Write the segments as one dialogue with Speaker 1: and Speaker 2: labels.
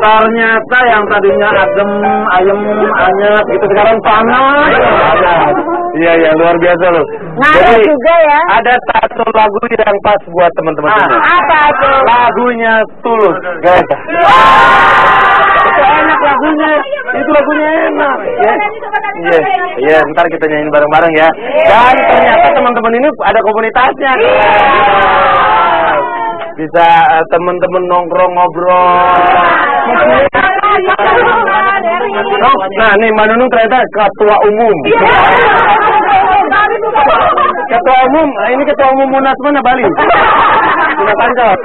Speaker 1: Ternyata yang tadinya adem, ayem, anyep gitu sekarang panas. Iya, luar biasa loh.
Speaker 2: Ngaruh juga ya.
Speaker 1: Ada satu lagu yang pas buat teman-teman semua.
Speaker 2: Apa tuh?
Speaker 1: Lagunya Tulus, guys. Itu enak lagunya. Itu lagunya enak. Iya, ntar kita nyanyiin bareng-bareng ya. Dan ternyata teman-teman ini ada komunitasnya. Bisa teman-teman nongkrong ngobrol. Nah, nih Mbak Nunung ternyata ketua umum. Ketua umum, ini ketua umum Munas mana Bali? Munas Ancol.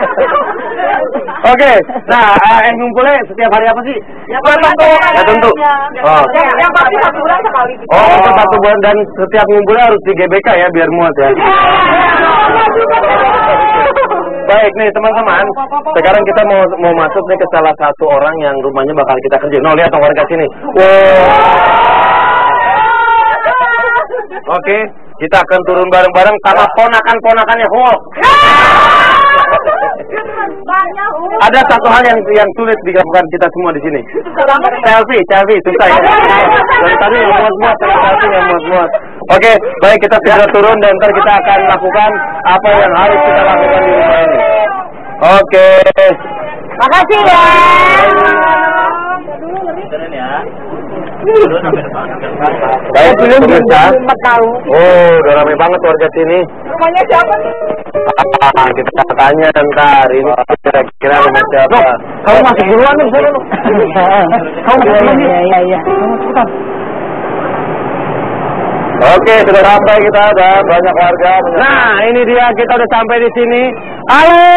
Speaker 1: Oke, nah ngumpulnya setiap hari apa sih? Ya tentu. Oh.
Speaker 2: Yang pasti 1 bulan sekali.
Speaker 1: Oh, 1 bulan dan setiap ngumpulnya harus di GBK ya biar muat ya. Baik nih teman-teman, sekarang kita mau masuk nih ke salah satu orang yang rumahnya bakal kita kerjain. Lihat dong warga sini. Oke, kita akan turun bareng-bareng karena ponakan-ponakannya Hulk. Ada satu hal yang sulit dilakukan kita semua di sini. Selfie, susah ya. Dari tadi yang muat-muat, selfie yang muat-muat. Oke, baik kita segera turun dan ntar kita akan lakukan apa yang harus kita lakukan di rumah ini. Oke.
Speaker 2: Makasih ya.
Speaker 1: Baik, belum
Speaker 2: tahu.
Speaker 1: Oh, udah ramai banget warga sini.
Speaker 2: Rumahnya siapa nih?
Speaker 1: Kita tanya ntar ini kira-kira rumah siapa. Kamu masuk duluan nih, saya dulu. Kamu masuk duluan nih.
Speaker 2: Iya.
Speaker 1: Oke, sudah sampai, kita ada banyak warga. Nah, ini dia, kita udah sampai di sini. Halo.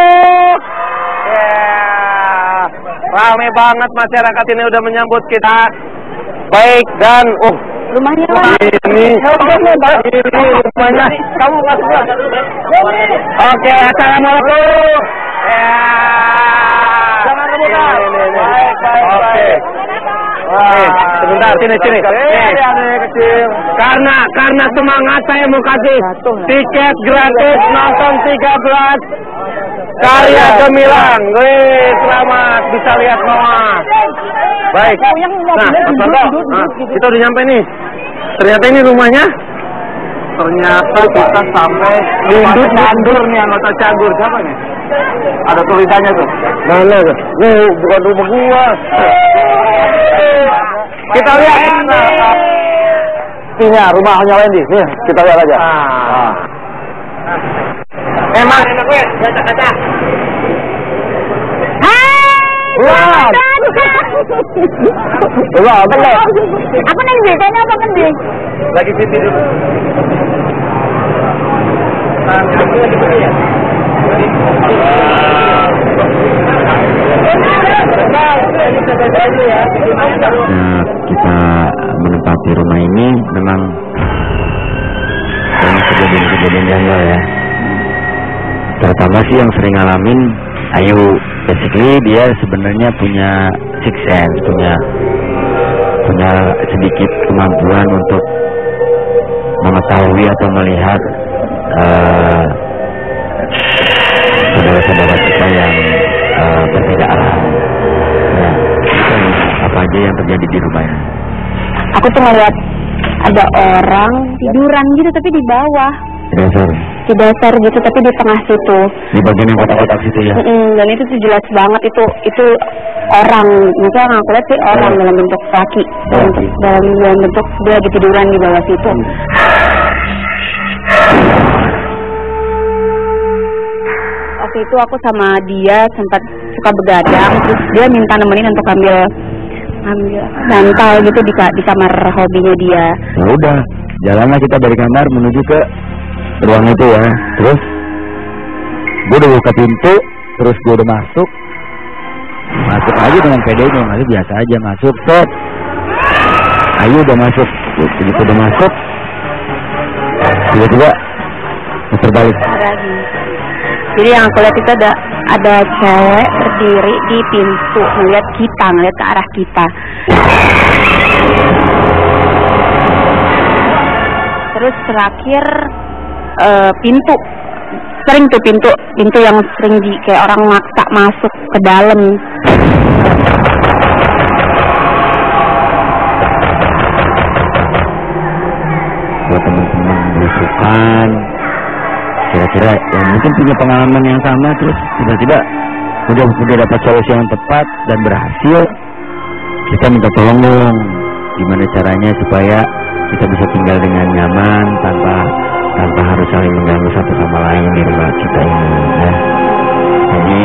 Speaker 1: Ramai banget masyarakat ini udah menyambut kita. Baik, dan
Speaker 2: rumahnya
Speaker 1: ini rumahnya. Kamu masuk. Oke, assalamualaikum. Jangan rebutan. Baik. Sebentar, sini. Karena semangat saya mau kasih tiket gratis nonton 13 karya Gemilang. Selamat bisa lihat semua. Baik. Nah, kita udah nyampe nih. Ternyata ini rumahnya. Ternyata kita sampai Lindut Candur nih, anggota Cagur. Siapa nih? Ada tulisannya tuh. Mana tuh? Bukan rumah gua. Kita lihat. Ini rumahnya Wendy. Nih, kita lihat aja. Emang kaca. Wah. Wah, bener.
Speaker 2: Aku neng biasanya apa kan deh?
Speaker 1: Lagi pipi dulu.
Speaker 3: Kita menempati rumah ini memang banyak kejadian-kejadian janggal ya. Terutama sih yang sering ngalamin Ayu, basically dia sebenarnya punya six sense, punya sedikit kemampuan untuk mengetahui atau melihat saudara-saudara kita yang berbeda arah. Nah, apa aja yang terjadi di rumah ini?
Speaker 2: Aku tuh ngeliat ada orang tiduran gitu tapi di bawah. Di dasar gitu tapi di tengah situ.
Speaker 3: Di bagian yang kotak-kotak situ ya.
Speaker 2: Dan itu tuh jelas banget itu orang. Maksudnya yang aku lihat sih orang dalam bentuk laki. Dalam bentuk dia lagi tiduran di bawah situ. Waktu itu aku sama dia sempat suka begadang, terus dia minta nemenin untuk ambil bantal gitu di kamar hobinya dia.
Speaker 3: Ya udah, jalanlah kita dari kamar menuju ke ruang itu ya. Terus gue udah buka pintu, terus gue udah masuk aja dengan pedenya, masuk biasa aja, masuk set. Ayu udah masuk, begitu udah masuk, tiba-tiba muter balik.
Speaker 2: Jadi yang aku lihat itu ada cewek berdiri di pintu ngeliat ke arah kita. Terus terakhir pintu yang sering kayak orang maksa masuk ke dalam.
Speaker 3: Buat teman-teman berusukan, kira-kira yang mungkin punya pengalaman yang sama, terus tiba-tiba udah dapat solusi yang tepat dan berhasil, kita minta tolong dong, gimana caranya supaya kita bisa tinggal dengan nyaman tanpa harus saling mengganggu satu sama lain di rumah kita ini, ya. Jadi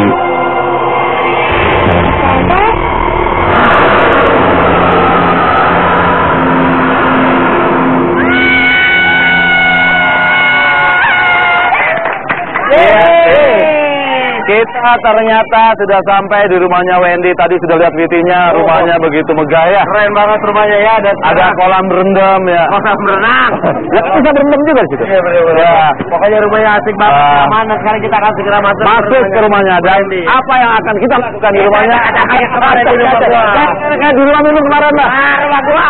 Speaker 1: kita ternyata sudah sampai di rumahnya Wendy. Tadi sudah lihat VT-nya, rumahnya begitu megah ya. Keren banget rumahnya ya. Ada kolam berendam ya. Kolam berenang. Ya, bisa berendam juga di situ. Iya benar. Ya. Pokoknya rumahnya asik banget. Aman. Sekarang kita akan segera masuk ke rumahnya. Dan apa yang akan kita lakukan di rumahnya? Kayak kemarin di rumah gua. Kayak di rumah Nunung kemarin lah. Rumah gua.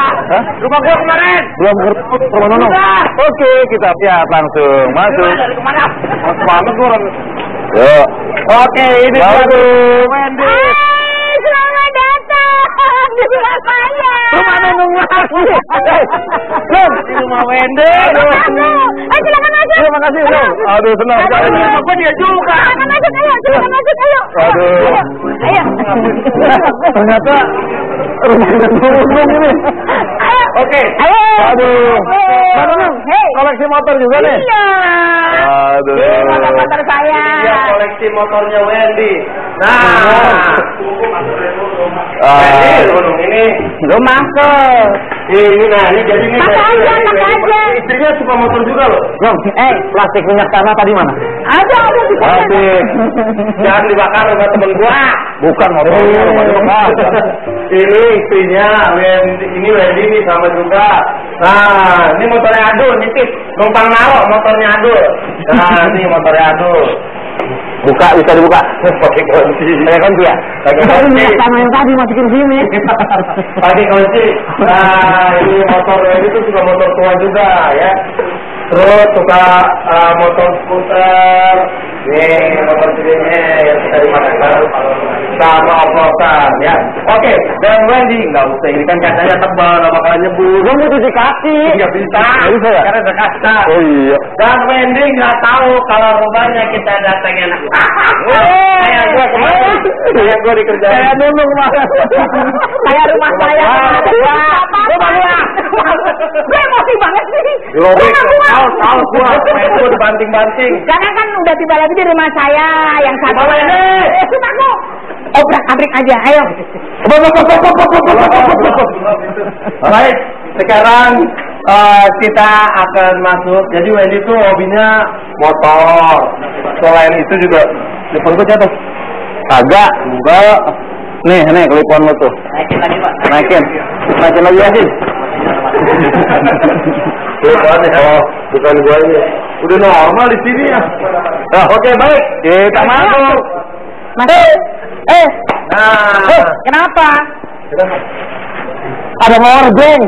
Speaker 1: Rumah gua kemarin. Belum rumah Nunung. Oke, kita siap langsung masuk. Dari kemana? Masuk gua. Yuk. Oke, ini Wendy.
Speaker 2: Hai, selamat datang di rumah saya.
Speaker 1: Rumah Nunung lagi. Di rumah Wendy.
Speaker 2: Silakan masuk.
Speaker 1: Terima kasih, Nung. Aduh, senang sekali.
Speaker 2: Apa dia juga? Silakan masuk, ayo. Silakan masuk, ayo.
Speaker 1: Aduh.
Speaker 2: Ayo.
Speaker 1: Ternyata rumah Nunung ini. Oke.
Speaker 2: Ayo.
Speaker 1: Aduh. Mbak Nunung, koleksi motor juga nih?
Speaker 2: Iya.
Speaker 1: Aduh.
Speaker 2: Motor saya.
Speaker 1: Iya, koleksi motornya Wendy. Nah. Nunung ini.
Speaker 2: Lu masuk.
Speaker 1: Ini jadi nih.
Speaker 2: Pakai aja.
Speaker 1: Istrinya suka motor juga loh. Plastik minyak tanah tadi mana?
Speaker 2: Ada di sana.
Speaker 1: Plastik. Jangan dibakar sama temen gua. Bukan motornya, ini istrinya Wendy, ini Wendy nih sama juga. Nah, ini motornya Adul, nitip. Numpang naruh motornya Adul. Nah, ini motornya Adul. Buka, bisa dibuka. Pakai kunci. Pakai kunci ya? Pakai kunci.
Speaker 2: Sama yang tadi masukin sini.
Speaker 1: Pakai kunci. Nah, ini motor Wendy itu juga motor tua juga ya. Terus suka motor skuter. Nih, motor segini yang kita dipakai sama oplosan ya. Oke, dan Wendy nggak usah, ini kan kacanya tebal, nggak bakalan nyebur. Gue mau cuci kaki. Nggak bisa. Karena ada kaca. Oh iya. Dan Wendy nggak tahu kalau rumahnya kita datangnya anak. Kayak gue kemarin. Kayak gue dikerjain. Kayak Nunung kemarin.
Speaker 2: Kayak rumah saya. Rumah gua. Gue emosi banget sih.
Speaker 1: Tahu gue dibanting-banting.
Speaker 2: Jangan kan udah tiba lagi di rumah saya yang satu.
Speaker 1: Bawa ini.
Speaker 2: Rumahku. Obrak-abrik aja, ayo.
Speaker 1: Baik, sekarang kita akan masuk. Jadi Wendy itu hobinya motor. Selain itu juga telepon gue jatuh. Agak, enggak. Nih, telepon lo tuh. Naikin lagi, Pak. Naikin lagi aja. Oh, bukan gua ini. Udah normal di sini ya. Nah, oke, baik. Kita masuk.
Speaker 2: Kenapa?
Speaker 1: Ada morgeng.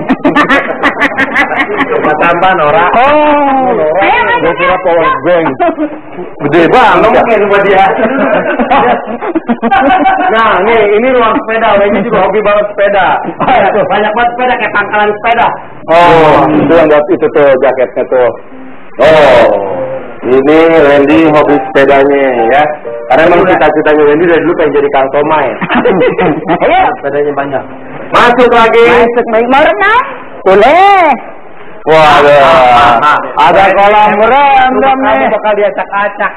Speaker 1: Coba tambah Nora. Gue kira morgeng. Gede banget ya rumah dia. Nah, ini ruang sepeda. Ini juga hobi banget sepeda. Banyak banget sepeda kayak pangkalan sepeda. Oh, itu yang buat itu tuh jaketnya tuh. Oh, ini Wendy hobi sepedanya ya. Karena emang cita-citanya Wendy dari dulu pengen jadi Kang Tomai. Ayo, sepedanya banyak. Masuk lagi.
Speaker 2: Masuk, mau renang? Boleh.
Speaker 1: Wah, ada kolam berendam nih. Bakal diacak-acak.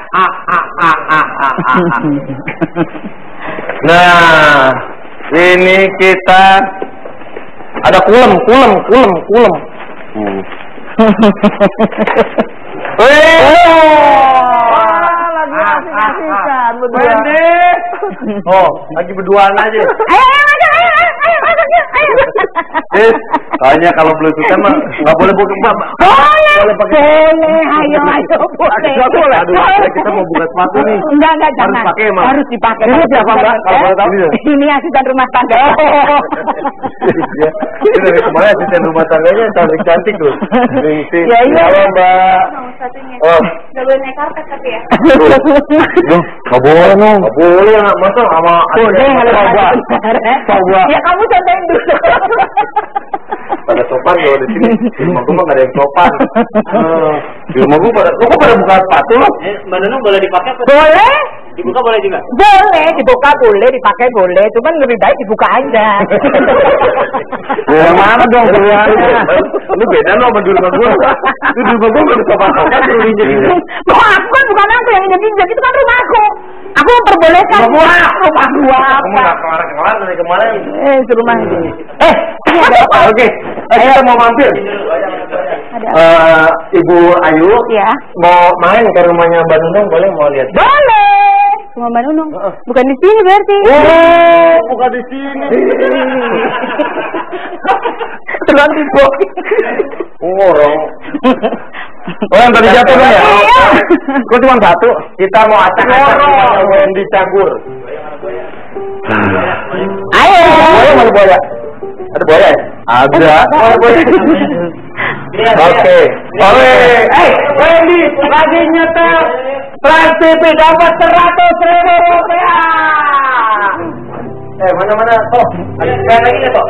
Speaker 1: Nah, ini kita ada kulem.
Speaker 2: Lagi asik-asikan berdua.
Speaker 1: Wendy. Oh, lagi berduaan aja.
Speaker 2: Ayo.
Speaker 1: Kayaknya kalau belusukan mah nggak boleh buka.
Speaker 2: Boleh. Boleh, ayo, boleh.
Speaker 1: Nggak boleh. Aduh, kita mau buka sepatu nih.
Speaker 2: Enggak, jangan.
Speaker 1: Harus pakai, Mas.
Speaker 2: Harus dipakai.
Speaker 1: Ini siapa, Mbak? Kalau boleh tahu.
Speaker 2: Ini asisten rumah tangga.
Speaker 1: Ini dari kemarin asisten rumah tangganya cantik tuh.
Speaker 2: Ya, iya.
Speaker 1: Halo, Mbak. Oh.
Speaker 2: Nggak boleh naik karpet tapi ya.
Speaker 1: Nggak boleh, no. Nggak boleh, masa sama coba.
Speaker 2: Ya kamu contohin dulu.
Speaker 1: Pada sopan loh di sini. Di rumah gue mah nggak ada yang sopan. Di rumah gue pada buka sepatu loh.
Speaker 4: Mbak Nunung boleh dipakai apa?
Speaker 2: Boleh.
Speaker 4: Dibuka boleh juga?
Speaker 2: Boleh, dibuka boleh, dipakai boleh. Cuman lebih baik dibuka aja.
Speaker 1: Yang mana dong keluarnya? Ini beda loh sama di rumah gue. Itu di rumah gue nggak bisa sopan-sopan suruh injek-injek.
Speaker 2: Loh, aku kan bukan aku yang injek-injek, itu kan rumahku. Aku memperbolehkan rumah gua.
Speaker 1: Kamu nggak kelar dari kemarin.
Speaker 2: Itu rumah ini.
Speaker 1: Ini ada apa? Oke, kita mau mampir. Ibu Ayu,
Speaker 2: Ya.
Speaker 1: mau main ke rumahnya Mbak Nunung, boleh mau lihat?
Speaker 2: Boleh. Rumah Mbak Nunung. Bukan di sini berarti.
Speaker 1: Oh, bukan di sini.
Speaker 2: Terus tipu.
Speaker 1: Orang. Oh, yang tadi jatuh kan ya?
Speaker 2: Iya.
Speaker 1: Kok cuma satu? Kita mau acak-acak rumahnya Wendy Cagur.
Speaker 2: Ayo.
Speaker 1: Buaya mana buaya? Ada buaya ya? Ada. Oh, buaya. Oke. Wendy lagi nyetel Trans TV dapat 100.000 rupiah. Mana? Toh, ada lagi ya, Toh?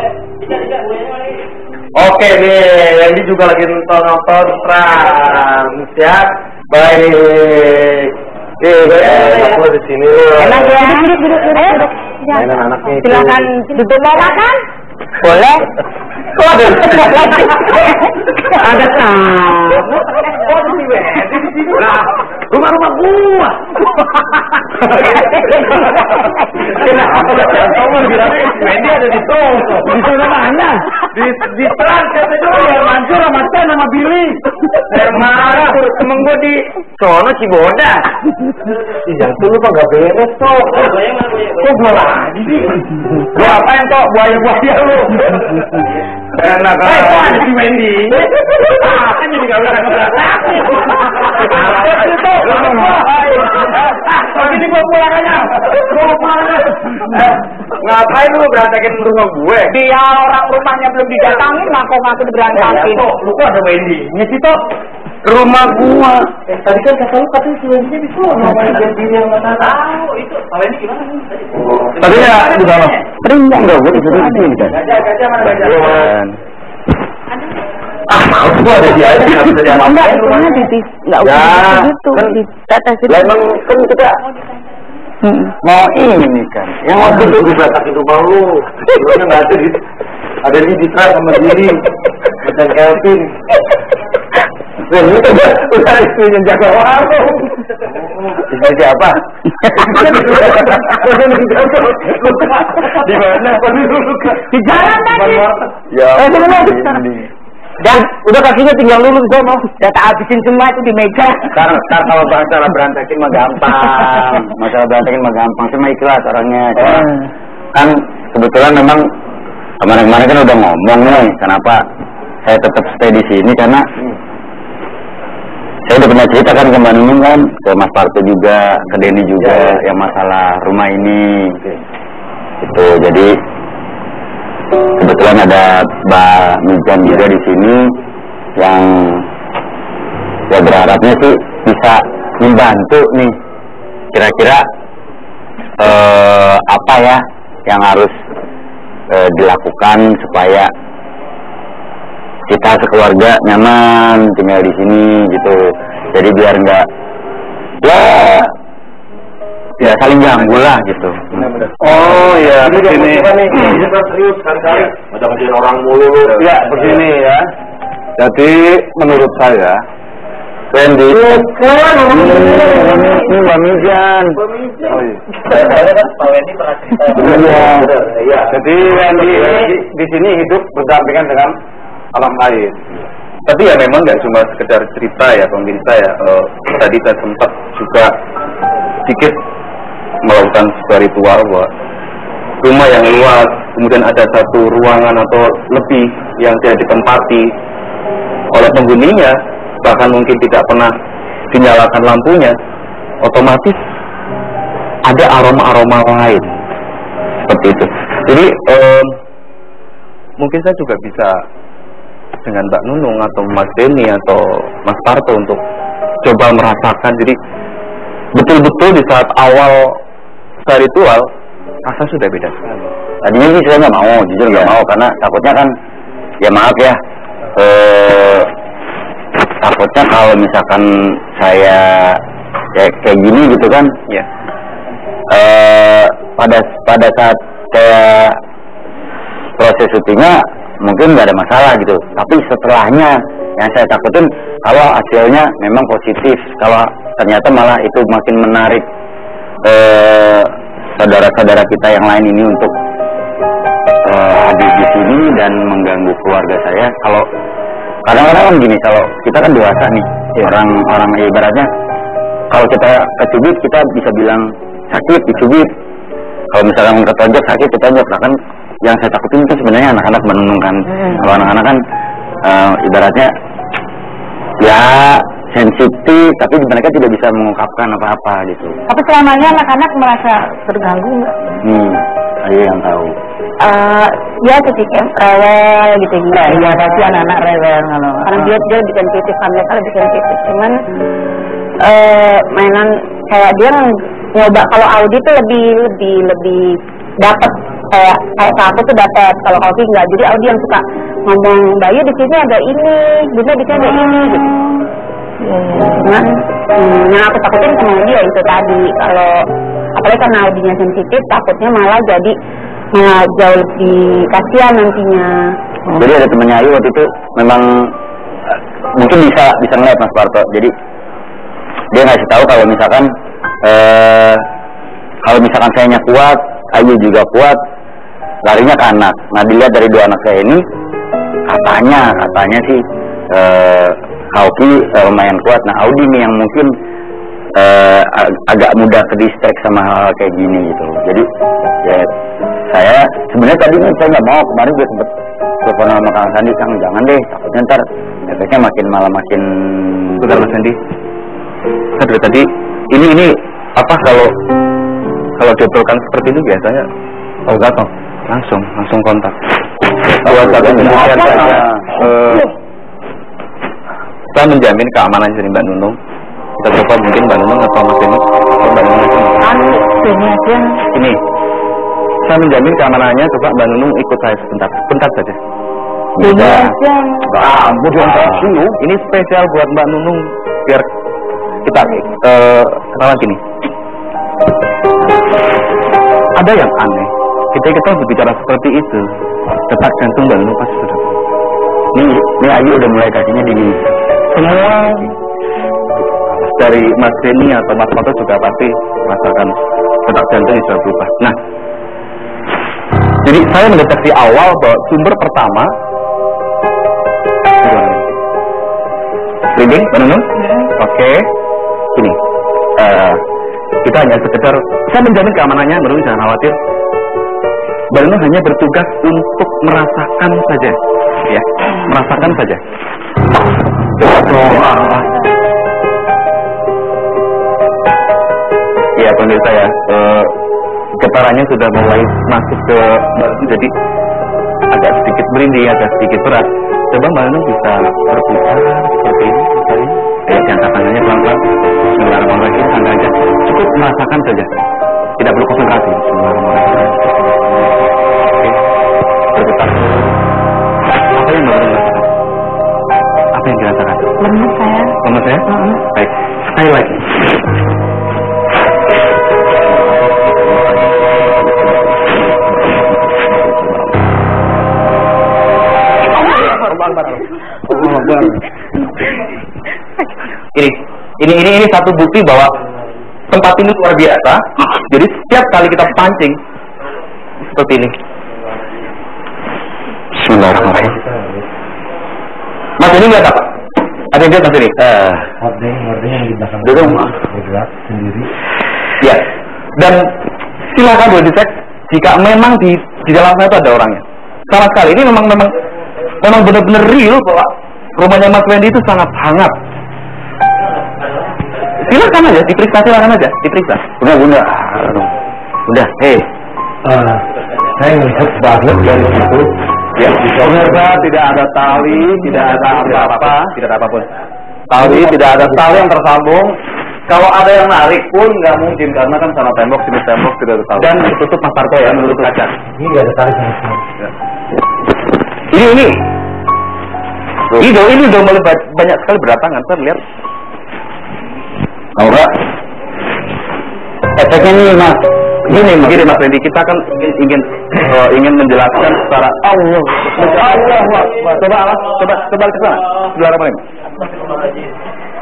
Speaker 1: Oke nih, Wendy juga lagi nonton Trans ya. Baik. Aku di sini.
Speaker 2: Enak ya. Duduk.
Speaker 1: Mainan anaknya itu.
Speaker 2: Silakan duduk mau makan. Boleh.
Speaker 1: Kok ada?
Speaker 2: Ada
Speaker 1: Oh, di sini. Nah, rumah gua. Kamu bilang Wendy ada di Tongso. Di sana mana? Di Trans itu ya Mansur sama Ten sama Billy. Marah temen gua di sono Cibodas. Yang itu lu kok nggak beres toh? Kok gua lagi sih? Lu apain toh buaya lu? Enak kan? Kok ada si Wendy? Kan jadi nggak boleh ngeberantak. Begini gua pulang aja. Ngapain lu berantakin rumah gue?
Speaker 2: Dia orang rumahnya belum didatangi, ngaku diberantakin.
Speaker 1: Lu kok ada Wendy-nya sih toh? Ke rumah gua. Tadi kan kata lu katanya si Wendy-nya di sono. Ngapain jadi yang nggak tahu? Itu Wendy gimana? Tadi ya di dalam. Enggak, gua di sini kan. Gajah mana gajah? Mau gua ada di aja nggak bisa diapain.
Speaker 2: Enggak, rumahnya nggak usah gitu. Ditetes itu.
Speaker 1: Lah emang kan kita mau ini kan. Yang waktu itu bisa sakit rumah lu. Sebelumnya nggak ada di. Ada di Trans sama Billy. Macam Kelvin. Dan itu udah istrinya jaga warung. Istri siapa? Di mana?
Speaker 2: Di jalan tadi.
Speaker 1: Ya.
Speaker 2: Dan udah kakinya tinggal lulus sono. Udah tak habisin semua itu di meja.
Speaker 1: Karena kalau masalah berantakin mah gampang. Masalah berantakin mah gampang. Cuma ikhlas orangnya. Kan kebetulan memang kemarin-kemarin kan udah ngomong nih. Kenapa saya tetap stay di sini karena saya udah pernah cerita kan ke Mbak Nunung kan, ke Mas Parto juga, ke Denny juga, yang masalah rumah ini. Itu jadi kebetulan ada Mbak Mijan juga di sini yang ya berharapnya sih bisa membantu nih. Kira-kira apa ya yang harus dilakukan supaya kita sekeluarga nyaman tinggal di sini gitu. Jadi biar nggak ya saling ganggu lah gitu. Oh iya, begini. Ini kan serius sekali. Ada kerjaan orang mulu. Ya begini ya. Jadi menurut saya, Wendy. Ini Mbak Mijan. Oh iya. Pak Wendy pernah cerita. Iya. Jadi Wendy di sini hidup berdampingan dengan alam lain. Tapi ya memang nggak cuma sekedar cerita ya pemirsa ya. Tadi saya sempat juga sedikit melakukan sebuah ritual bahwa rumah yang luas, kemudian ada satu ruangan atau lebih yang tidak ditempati oleh penghuninya,
Speaker 3: bahkan mungkin tidak pernah dinyalakan lampunya, otomatis ada aroma-aroma lain seperti itu. Jadi mungkin saya juga bisa dengan Mbak Nunung atau Mas Denny atau Mas Parto untuk coba merasakan. Jadi betul-betul di saat awal ritual rasa sudah beda sekali. Tadinya sih saya nggak mau, jujur nggak mau, karena takutnya kan, ya maaf ya, takutnya kalau misalkan saya kayak gini gitu kan, ya. Pada saat saya proses syutingnya mungkin nggak ada masalah gitu, tapi setelahnya yang saya takutin kalau hasilnya memang positif, kalau ternyata malah itu makin menarik saudara-saudara kita yang lain ini untuk hadir di sini dan mengganggu keluarga saya. Kalau kadang-kadang kan gini, kalau kita kan dewasa nih, orang ibaratnya kalau kita kecubit kita bisa bilang sakit, dicubit. Kalau misalkan ketonjok sakit, ketonjok. Nah kan yang saya takutin itu sebenarnya anak-anak menenungkan. Kalau anak-anak kan ibaratnya ya sensitif, tapi mereka tidak bisa mengungkapkan apa-apa gitu.
Speaker 2: Tapi selamanya anak-anak merasa terganggu nggak?
Speaker 3: Ayo yang tahu.
Speaker 2: Ya sedikit rewel gitu.
Speaker 1: Iya, pasti anak-anak rewel kalau.
Speaker 2: Karena dia lebih sensitif, mereka lebih sensitif. Cuman mainan kayak dia nyoba, kalau Audi tuh lebih dapat, kayak aku tuh dapat, kalau Audi enggak. Jadi Audi yang suka ngomong, Bayu di sini ada ini, Bunda di sini ada ini gitu. Cuman yang aku takutin sama dia itu tadi, kalau apalagi karena Audinya sensitif, takutnya malah jauh lebih kasihan nantinya.
Speaker 3: Jadi ada temannya Ayu waktu itu memang mungkin bisa ngeliat Mas Parto. Jadi dia ngasih tahu kalau misalkan sayanya kuat, Ayu juga kuat, larinya ke anak. Nah dilihat dari dua anak saya ini, katanya sih Hauki lumayan kuat. Nah Audi nih yang mungkin agak mudah ke distract sama hal kayak gini gitu. Jadi ya saya sebenarnya tadi saya nggak mau, kemarin gue sempet telepon sama Kang Sandi, Kang jangan deh, takutnya ntar efeknya malah makin. Sudah Mas Sandi, saya tadi ini apa kalau diobrolkan seperti itu biasanya gato langsung kontak. Saya menjamin keamanan dari Mbak Nunung. Kita coba mungkin Mbak Nunung atau Mas Denny atau Mbak Nunung aja. Ini saya menjamin keamanannya. Coba Mbak Nunung ikut saya sebentar saja. Bisa. Ini spesial buat Mbak Nunung biar kita kenalan gini. Ada yang aneh. Kita berbicara seperti itu, detak jantung Mbak Nunung pasti sudah. Ini Ayu udah mulai kakinya dingin. Semua dari Mas Denny atau Mas Parto juga pasti merasakan detak jantung sudah berubah. Nah, jadi saya mendeteksi awal bahwa sumber pertama reading, Mbak Nunung? Oke. Ini kita hanya sekedar, saya menjamin keamanannya, Mbak Nunung jangan khawatir. Mbak Nunung hanya bertugas untuk merasakan saja, ya, merasakan saja. Ya pemirsa ya, getarannya sudah mulai masuk ke Mbak Nunung, jadi agak sedikit merinding, agak sedikit berat. Coba Mbak Nunung bisa berputar seperti ini, misalnya. Jangka tangannya pelan-pelan. Bismillahirrahmanirrahim, santai aja. Cukup merasakan saja, tidak perlu konsentrasi. Bismillahirrahmanirrahim. Oke, berputar. Apa yang Mbak Nunung rasakan? Apa yang dirasakan?
Speaker 2: Lemes saya.
Speaker 3: Lemes ya? Baik, sekali lagi. Ini satu bukti bahwa tempat ini luar biasa. Jadi setiap kali kita pancing seperti ini. Bismillahirrahmanirrahim. Mas ini lihat apa? Ada yang lihat Mas ini?
Speaker 1: Hordeng yang di belakang bergerak sendiri. Ya.
Speaker 3: Dan silakan boleh dicek jika memang di dalam sana itu ada orangnya. Sama sekali ini memang benar-benar real bahwa rumahnya Mas Wendy itu sangat hangat. Silakan aja, diperiksa, silakan aja, diperiksa. Bunda. Udah,
Speaker 1: Saya ngelihat banget dari situ.
Speaker 3: Ya, pemirsa, tidak ada tali, tidak ada apa-apa, tidak ada apapun. Tali, tidak ada tali yang tersambung. Kalau ada yang narik pun nggak mungkin karena kan sana tembok, sini tembok, tidak ada tali. Dan ditutup Mas Parto ya, menurut kaca.
Speaker 1: Ini nggak ada tali sama sekali.
Speaker 3: Ini udah mulai banyak sekali berdatangan, kan lihat. Tahu nggak? Efeknya nih Mas. Gini Mas Randy, kita kan ingin menjelaskan secara Allah. Coba ke sana. Bismillahirrahmanirrahim.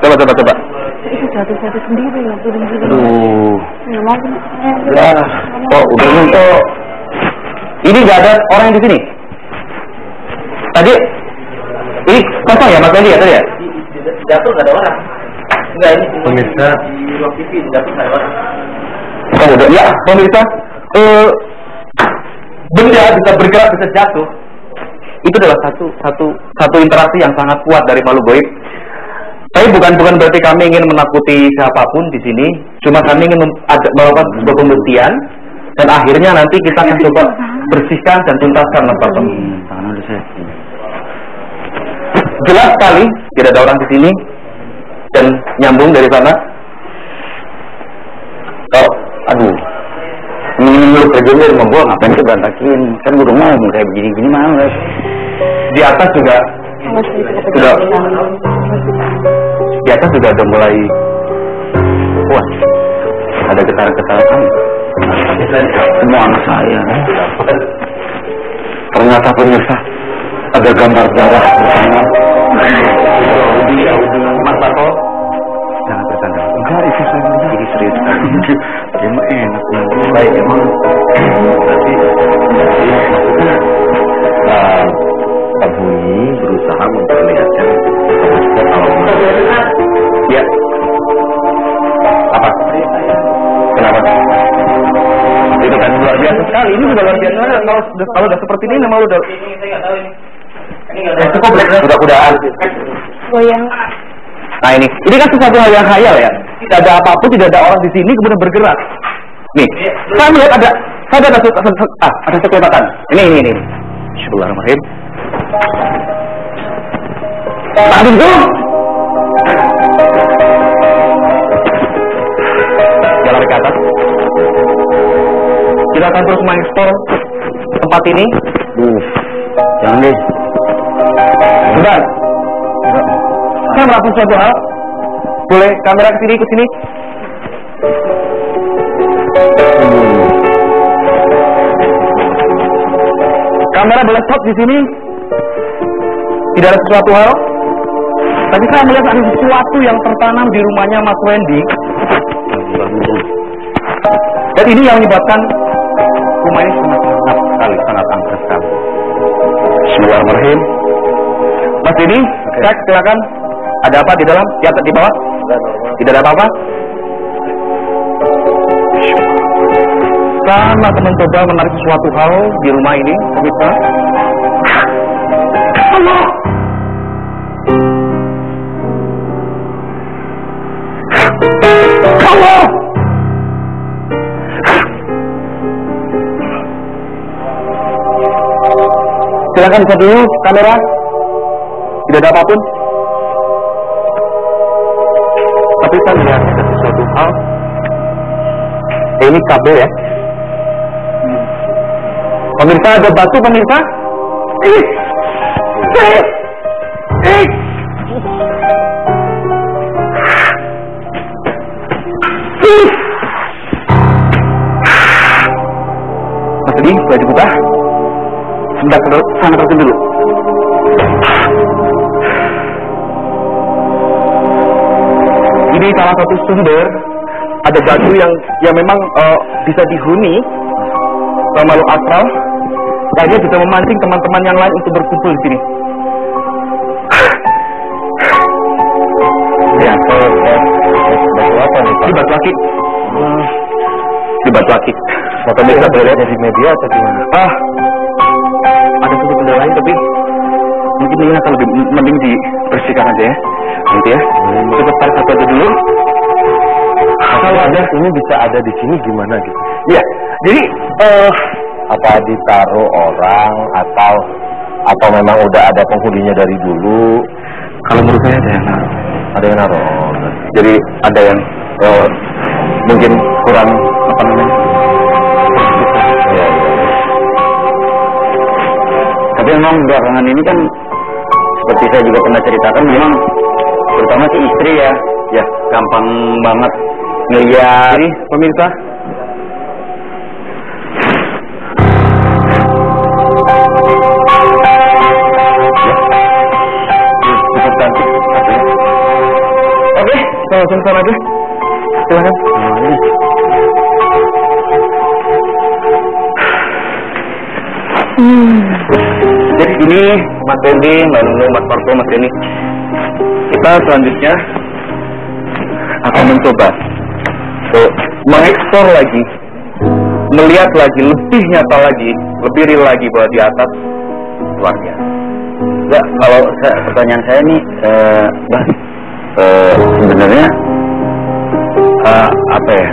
Speaker 3: Coba.
Speaker 2: Itu jatuh sendiri.
Speaker 3: Aduh.
Speaker 2: Ya mau.
Speaker 3: Ya. Oh, udah untuk. Ini nggak ada orang di sini. Tadi ini kosong ya Mas Randy ya tadi ya?
Speaker 4: Jatuh nggak ada orang. Enggak, ini
Speaker 1: Pemirsa.
Speaker 4: di ruang TV jatuh nggak ada orang.
Speaker 3: Oh, udah. Ya, pemirsa. Benda bisa bergerak, bisa jatuh. Itu adalah satu interaksi yang sangat kuat dari makhluk gaib. Tapi bukan berarti kami ingin menakuti siapapun di sini. Cuma kami ingin melakukan sebuah pembuktian dan akhirnya nanti kita akan coba bersihkan dan tuntaskan masalah ini. Jelas sekali tidak ada orang di sini dan nyambung dari sana. Oh, aduh. Lu kerja di rumah gua ngapain sih berantakin? Kan gua udah ngomong kayak begini-gini males. Di atas juga udah mulai wah, ada getaran-getaran. Semua anak saya. Ternyata pemirsa ada gambar darah bersama. Mas Parto, jangan bercanda. Enggak, itu saya ini serius. Emang enak banget. Baik emang. Tapi Pak Buni berusaha memperlihatkan kalau ya. Apa? Kenapa? Itu kan luar biasa sekali. Ini sudah luar biasa. Kalau udah seperti ini memang udah.
Speaker 4: Ini saya nggak tahu ini. Ini nggak tahu.
Speaker 3: Cukup mudah-mudahan.
Speaker 2: Goyang.
Speaker 3: Nah ini kan sesuatu hal yang khayal ya. Tidak ada apapun, tidak ada orang di sini kemudian bergerak. Nih, saya melihat ada sekelebatan. Ini. Bismillahirrahmanirrahim. Tadi itu. Jalan ke atas. Kita akan terus mengeksplor tempat ini. Jangan deh. Sudah. Saya melakukan suatu hal. Boleh kamera ke sini, ikut sini. Kamera boleh stop di sini. Tidak ada sesuatu hal. Tapi saya melihat ada sesuatu yang tertanam di rumahnya Mas Wendy. Dan ini yang menyebabkan rumah ini sangat angker sekali. Bismillahirrahmanirrahim. Mas ini, cek silakan. Ada apa di dalam? Di atas, di bawah? Tidak ada apa-apa. Karena teman coba menarik sesuatu hal di rumah ini, pemirsa. Allah. Allah. Silakan bisa dulu kamera. Tidak ada apapun. Tapi saya melihat ada sesuatu hal. Ini kabel ya. Pemirsa ada batu pemirsa. Mas Edi, boleh dibuka? Sebentar, sana terjun dulu. Ini salah satu sumber ada batu yang memang bisa dihuni makhluk astral. Dia bisa memancing teman-teman yang lain untuk berkumpul di sini. Ya, batu apa nih Pak? Di batu akik. Di batu akik. Foto bisa boleh lihat di media atau gimana? Ada satu benda lain tapi mungkin ini akan lebih mending dibersihkan aja ya. Nanti ya. Coba tarik satu aja dulu.
Speaker 1: Kalau ada ini bisa ada di sini gimana gitu?
Speaker 3: Iya, jadi apa ditaruh orang atau memang udah ada penghuninya dari dulu?
Speaker 1: Kalau menurut saya ada yang naruh.
Speaker 3: Ada yang naruh.
Speaker 1: Jadi ada yang mungkin kurang apa namanya?
Speaker 3: Ya.
Speaker 1: Tapi memang belakangan ini kan seperti saya juga pernah ceritakan, memang terutama si istri ya gampang banget ngeliat.
Speaker 3: Ini pemirsa. Cukup cantik.
Speaker 1: Oke, kita langsung sana aja. Silakan. Jadi ini Mas Randy, Mbak Nunu, Mas Marco, Mas Denny, kita selanjutnya akan mencoba mengeksplor lagi, melihat lagi, lebih nyata lagi, lebih real lagi bahwa di atas keluarga.
Speaker 3: Ya, kalau pertanyaan saya nih, Mbak, sebenarnya apa ya?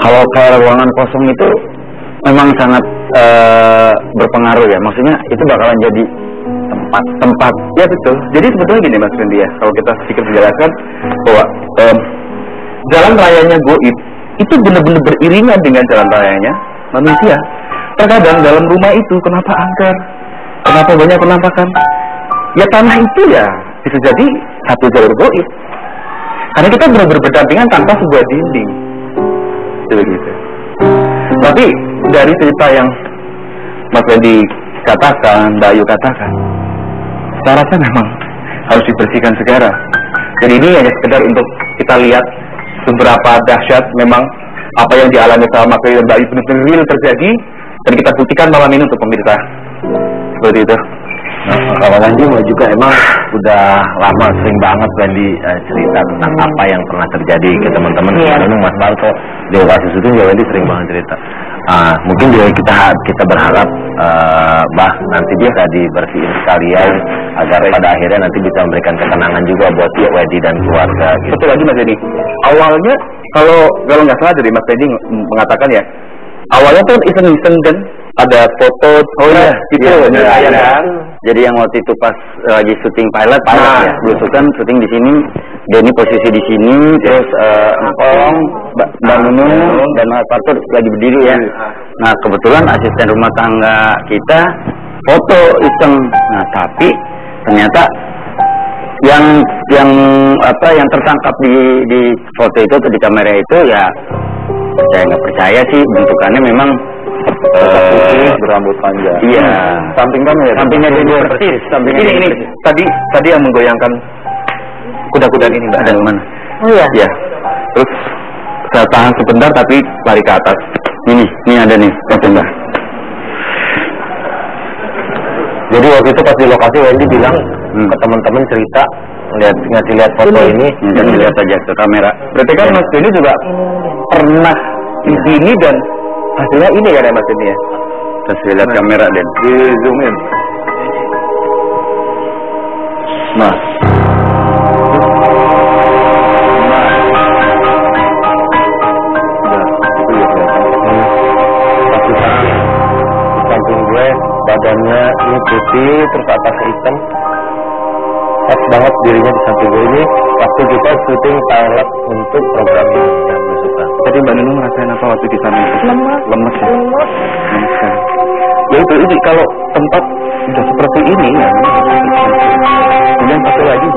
Speaker 3: Kalau kayak ruangan kosong itu memang sangat berpengaruh ya. Maksudnya itu bakalan jadi tempat.
Speaker 1: Ya betul. Jadi sebetulnya gini Mas Randy ya, kalau kita sedikit menjelaskan bahwa jalan rayanya goib itu benar-benar beriringan dengan jalan rayanya manusia. Terkadang dalam rumah itu kenapa angker, kenapa banyak penampakan? Ya tanah itu ya bisa jadi satu jalur goib. Karena kita benar-benar berdampingan tanpa sebuah dinding. Begitu. Tapi dari cerita yang Mas Randy katakan, Mbak Ayu katakan, saya rasa memang harus dibersihkan segera. Jadi ini hanya sekedar untuk kita lihat seberapa dahsyat memang apa yang dialami sama Mas Randy dan Mbak Ayu benar-benar real terjadi, dan kita buktikan malam ini untuk pemirsa. Seperti itu.
Speaker 3: Nah, kalau Randy juga emang udah lama sering banget Randy cerita tentang apa yang pernah terjadi ke teman-teman. Karena Mas Marco di lokasi itu juga Randy sering banget cerita. Mungkin juga kita berharap Bah nanti bisa dibersihin sekalian agar pada akhirnya nanti bisa memberikan ketenangan juga buat Wendy dan keluarga. Gitu.
Speaker 1: Betul lagi Mas Randy. Awalnya kalau nggak salah dari Mas Randy mengatakan ya, awalnya tuh iseng-iseng kan ada foto gitu
Speaker 3: ya.
Speaker 1: Kan.
Speaker 3: Jadi yang waktu itu pas lagi syuting pilot ya, belusukan syuting di sini, Denny posisi di sini, terus Empong, Mbak Nunung dan Mas Parto lagi berdiri ya. Nah kebetulan asisten rumah tangga kita foto iseng. Nah tapi ternyata yang tertangkap di foto itu atau di kamera itu ya saya nggak percaya sih, bentukannya memang
Speaker 1: berambut panjang.
Speaker 3: Iya.
Speaker 1: Sampingnya dia persis. Ini tadi yang menggoyangkan kuda-kuda ini Mbak.
Speaker 3: Ada yang mana?
Speaker 2: Oh iya.
Speaker 1: Ya. Terus saya tahan sebentar tapi lari ke atas.
Speaker 3: Ini ada nih, Mbak. Jadi waktu itu pas di lokasi Wendy bilang ke teman-teman cerita ngasih lihat foto ini dan dilihat aja ke kamera.
Speaker 1: Berarti kan Mas Denny juga pernah di sini dan hasilnya ini kan ya Mas Denny ya?
Speaker 3: Terus lihat kamera Den.
Speaker 1: Di zoom in.
Speaker 3: Nah. Samping gue badannya ini putih terus atasnya hitam. Pas banget dirinya di samping gue ini waktu kita syuting pilot untuk program ini yang belusukan.
Speaker 1: Tadi Mbak Nunung ngerasain apa waktu di sana? Lemes ya? Lemes kan? Ya itu kalau tempat udah seperti ini ya. Kemudian satu lagi